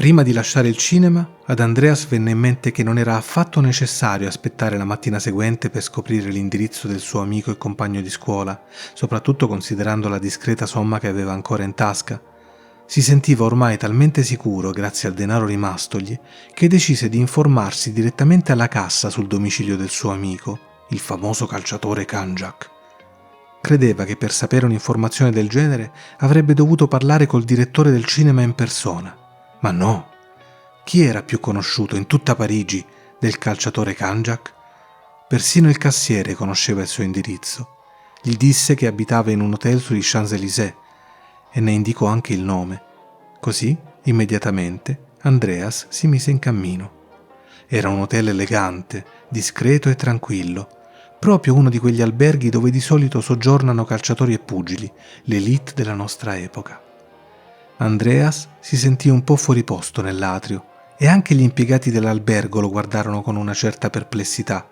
Prima di lasciare il cinema, ad Andreas venne in mente che non era affatto necessario aspettare la mattina seguente per scoprire l'indirizzo del suo amico e compagno di scuola, soprattutto considerando la discreta somma che aveva ancora in tasca. Si sentiva ormai talmente sicuro, grazie al denaro rimastogli, che decise di informarsi direttamente alla cassa sul domicilio del suo amico, il famoso calciatore Kanjak. Credeva che per sapere un'informazione del genere avrebbe dovuto parlare col direttore del cinema in persona. Ma no! Chi era più conosciuto in tutta Parigi del calciatore Kanjak? Persino il cassiere conosceva il suo indirizzo. Gli disse che abitava in un hotel sugli Champs-Élysées e ne indicò anche il nome. Così, immediatamente, Andreas si mise in cammino. Era un hotel elegante, discreto e tranquillo, proprio uno di quegli alberghi dove di solito soggiornano calciatori e pugili, l'élite della nostra epoca. Andreas si sentì un po' fuori posto nell'atrio e anche gli impiegati dell'albergo lo guardarono con una certa perplessità.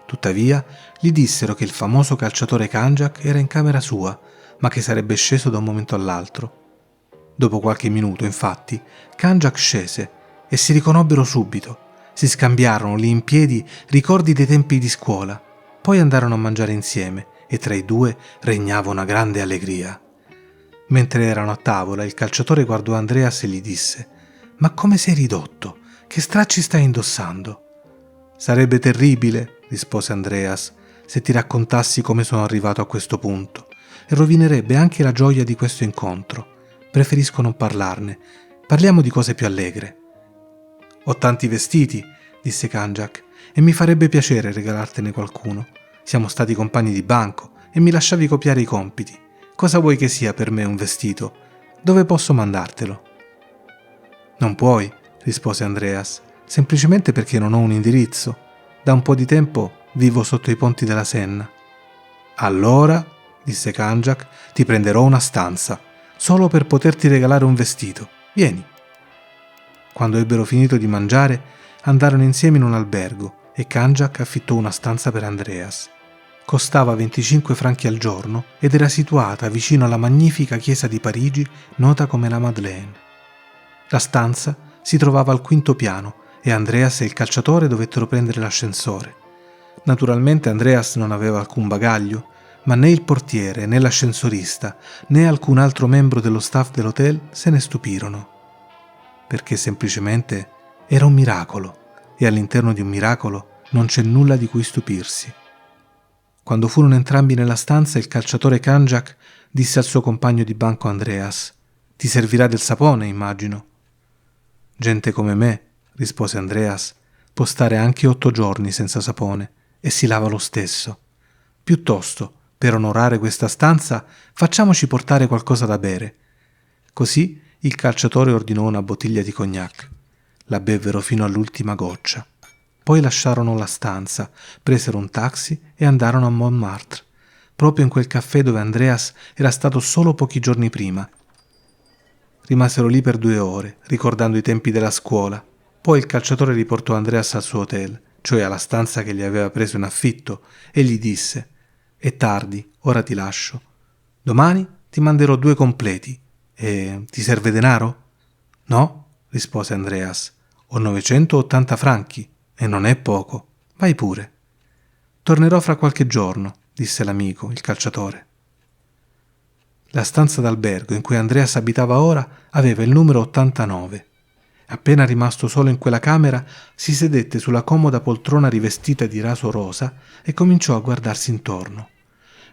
Tuttavia, gli dissero che il famoso calciatore Kanjak era in camera sua, ma che sarebbe sceso da un momento all'altro. Dopo qualche minuto, infatti, Kanjak scese e si riconobbero subito. Si scambiarono lì in piedi ricordi dei tempi di scuola, poi andarono a mangiare insieme e tra i due regnava una grande allegria. Mentre erano a tavola, il calciatore guardò Andreas e gli disse: «Ma come sei ridotto? Che stracci stai indossando?» «Sarebbe terribile», rispose Andreas, «se ti raccontassi come sono arrivato a questo punto, e rovinerebbe anche la gioia di questo incontro. Preferisco non parlarne. Parliamo di cose più allegre». «Ho tanti vestiti», disse Kanjak, «e mi farebbe piacere regalartene qualcuno. Siamo stati compagni di banco e mi lasciavi copiare i compiti. Cosa vuoi che sia per me un vestito? Dove posso mandartelo?» «Non puoi», rispose Andreas, «semplicemente perché non ho un indirizzo. Da un po' di tempo vivo sotto i ponti della Senna». «Allora», disse Kanjak, «ti prenderò una stanza, solo per poterti regalare un vestito. Vieni». Quando ebbero finito di mangiare, andarono insieme in un albergo e Kanjak affittò una stanza per Andreas. Costava 25 franchi al giorno ed era situata vicino alla magnifica chiesa di Parigi nota come la Madeleine. La stanza si trovava al quinto piano e Andreas e il calciatore dovettero prendere l'ascensore. Naturalmente Andreas non aveva alcun bagaglio, ma né il portiere, né l'ascensorista, né alcun altro membro dello staff dell'hotel se ne stupirono. Perché semplicemente era un miracolo e all'interno di un miracolo non c'è nulla di cui stupirsi. Quando furono entrambi nella stanza, il calciatore Kanjak disse al suo compagno di banco Andreas: «Ti servirà del sapone, immagino». «Gente come me», rispose Andreas, «può stare anche 8 giorni senza sapone e si lava lo stesso. Piuttosto, per onorare questa stanza, facciamoci portare qualcosa da bere». Così il calciatore ordinò una bottiglia di cognac. La bevvero fino all'ultima goccia. Poi lasciarono la stanza, presero un taxi e andarono a Montmartre, proprio in quel caffè dove Andreas era stato solo pochi giorni prima. Rimasero lì per 2 ore, ricordando i tempi della scuola. Poi il calciatore riportò Andreas al suo hotel, cioè alla stanza che gli aveva preso in affitto, e gli disse: «È tardi, ora ti lascio. Domani ti manderò 2 completi. E ti serve denaro?» «No», rispose Andreas, «ho 980 franchi. E non è poco. Vai pure». «Tornerò fra qualche giorno», disse l'amico, il calciatore. La stanza d'albergo in cui Andreas abitava ora aveva il numero 89. Appena rimasto solo in quella camera, si sedette sulla comoda poltrona rivestita di raso rosa e cominciò a guardarsi intorno.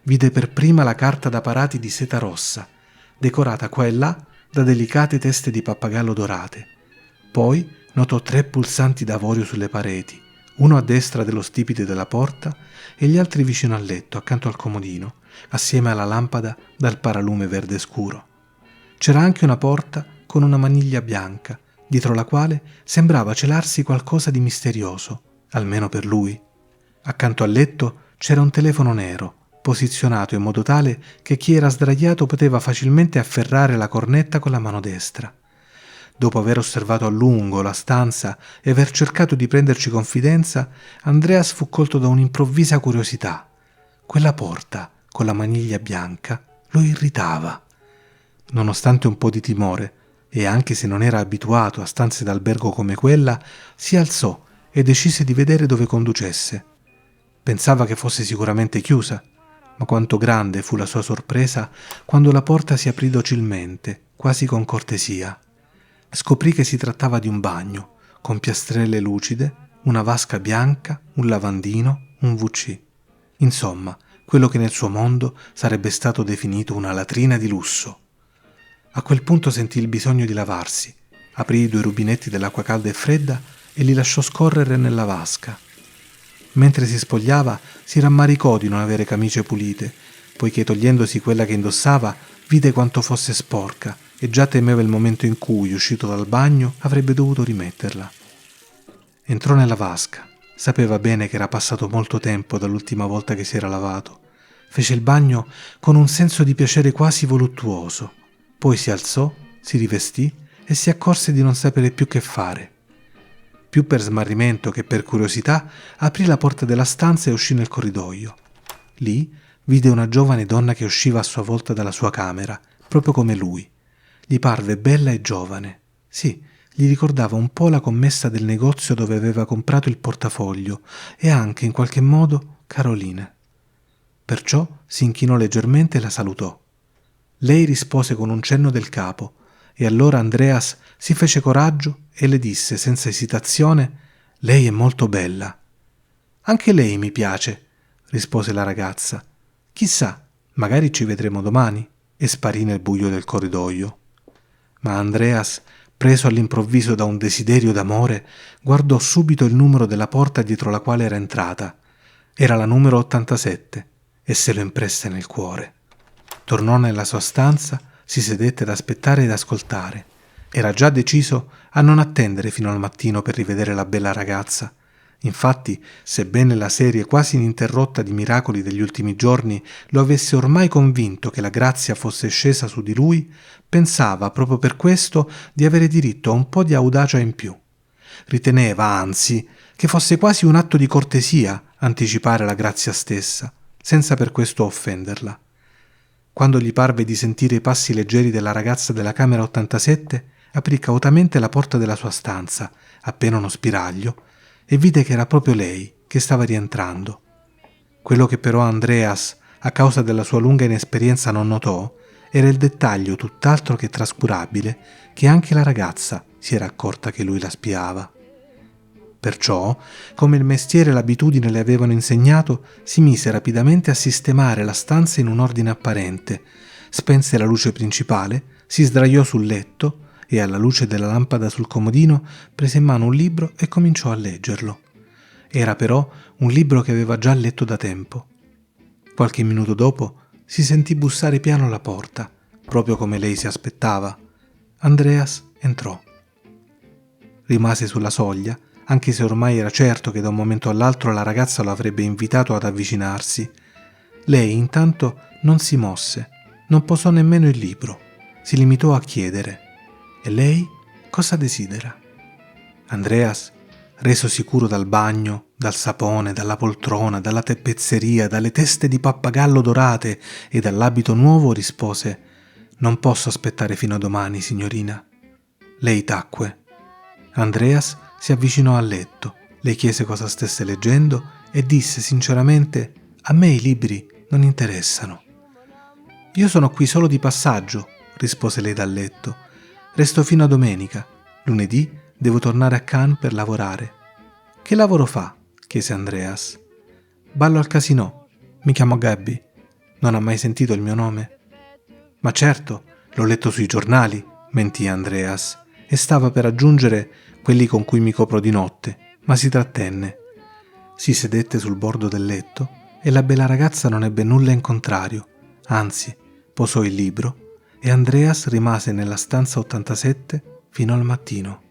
Vide per prima la carta da parati di seta rossa, decorata qua e là da delicate teste di pappagallo dorate. Poi notò 3 pulsanti d'avorio sulle pareti, uno a destra dello stipite della porta e gli altri vicino al letto, accanto al comodino, assieme alla lampada dal paralume verde scuro. C'era anche una porta con una maniglia bianca, dietro la quale sembrava celarsi qualcosa di misterioso, almeno per lui. Accanto al letto c'era un telefono nero, posizionato in modo tale che chi era sdraiato poteva facilmente afferrare la cornetta con la mano destra. Dopo aver osservato a lungo la stanza e aver cercato di prenderci confidenza, Andreas fu colto da un'improvvisa curiosità. Quella porta, con la maniglia bianca, lo irritava. Nonostante un po' di timore e anche se non era abituato a stanze d'albergo come quella, si alzò e decise di vedere dove conducesse. Pensava che fosse sicuramente chiusa, ma quanto grande fu la sua sorpresa quando la porta si aprì docilmente, quasi con cortesia. Scoprì che si trattava di un bagno, con piastrelle lucide, una vasca bianca, un lavandino, un WC. Insomma, quello che nel suo mondo sarebbe stato definito una latrina di lusso. A quel punto sentì il bisogno di lavarsi, aprì i 2 rubinetti dell'acqua calda e fredda e li lasciò scorrere nella vasca. Mentre si spogliava, si rammaricò di non avere camicie pulite, poiché togliendosi quella che indossava, vide quanto fosse sporca e già temeva il momento in cui, uscito dal bagno, avrebbe dovuto rimetterla. Entrò nella vasca. Sapeva bene che era passato molto tempo dall'ultima volta che si era lavato. Fece il bagno con un senso di piacere quasi voluttuoso. Poi si alzò, si rivestì e si accorse di non sapere più che fare. Più per smarrimento che per curiosità, aprì la porta della stanza e uscì nel corridoio. Lì vide una giovane donna che usciva a sua volta dalla sua camera, proprio come lui. Gli parve bella e giovane. Sì, gli ricordava un po' la commessa del negozio dove aveva comprato il portafoglio e anche, in qualche modo, Carolina. Perciò si inchinò leggermente e la salutò. Lei rispose con un cenno del capo e allora Andreas si fece coraggio e le disse senza esitazione: «Lei è molto bella». «Anche lei mi piace», rispose la ragazza. «Chissà, magari ci vedremo domani», e sparì nel buio del corridoio. Ma Andreas, preso all'improvviso da un desiderio d'amore, guardò subito il numero della porta dietro la quale era entrata. Era la numero 87 e se lo impresse nel cuore. Tornò nella sua stanza, si sedette ad aspettare ed ascoltare. Era già deciso a non attendere fino al mattino per rivedere la bella ragazza. Infatti, sebbene la serie quasi ininterrotta di miracoli degli ultimi giorni lo avesse ormai convinto che la grazia fosse scesa su di lui, pensava proprio per questo di avere diritto a un po' di audacia in più. Riteneva, anzi, che fosse quasi un atto di cortesia anticipare la grazia stessa, senza per questo offenderla. Quando gli parve di sentire i passi leggeri della ragazza della camera 87, aprì cautamente la porta della sua stanza, appena uno spiraglio, e vide che era proprio lei che stava rientrando. Quello che però Andreas, a causa della sua lunga inesperienza, non notò era il dettaglio tutt'altro che trascurabile che anche la ragazza si era accorta che lui la spiava. Perciò, come il mestiere e l'abitudine le avevano insegnato, si mise rapidamente a sistemare la stanza in un ordine apparente, spense la luce principale, si sdraiò sul letto e alla luce della lampada sul comodino prese in mano un libro e cominciò a leggerlo. Era però un libro che aveva già letto da tempo. Qualche minuto dopo si sentì bussare piano alla porta, proprio come lei si aspettava. Andreas entrò. Rimase sulla soglia, anche se ormai era certo che da un momento all'altro la ragazza lo avrebbe invitato ad avvicinarsi. Lei intanto non si mosse, non posò nemmeno il libro, si limitò a chiedere: «E lei cosa desidera?» Andreas, reso sicuro dal bagno, dal sapone, dalla poltrona, dalla tappezzeria, dalle teste di pappagallo dorate e dall'abito nuovo, rispose: «Non posso aspettare fino a domani, signorina». Lei tacque. Andreas si avvicinò al letto, le chiese cosa stesse leggendo e disse sinceramente: «A me i libri non interessano». «Io sono qui solo di passaggio», rispose lei dal letto. «Resto fino a domenica. Lunedì devo tornare a Cannes per lavorare». «Che lavoro fa?» chiese Andreas. «Ballo al casinò. Mi chiamo Gabby. Non ha mai sentito il mio nome?» «Ma certo, l'ho letto sui giornali», mentì Andreas, e stava per aggiungere «quelli con cui mi copro di notte», ma si trattenne. Si sedette sul bordo del letto e la bella ragazza non ebbe nulla in contrario, anzi, posò il libro e Andreas rimase nella stanza 87 fino al mattino.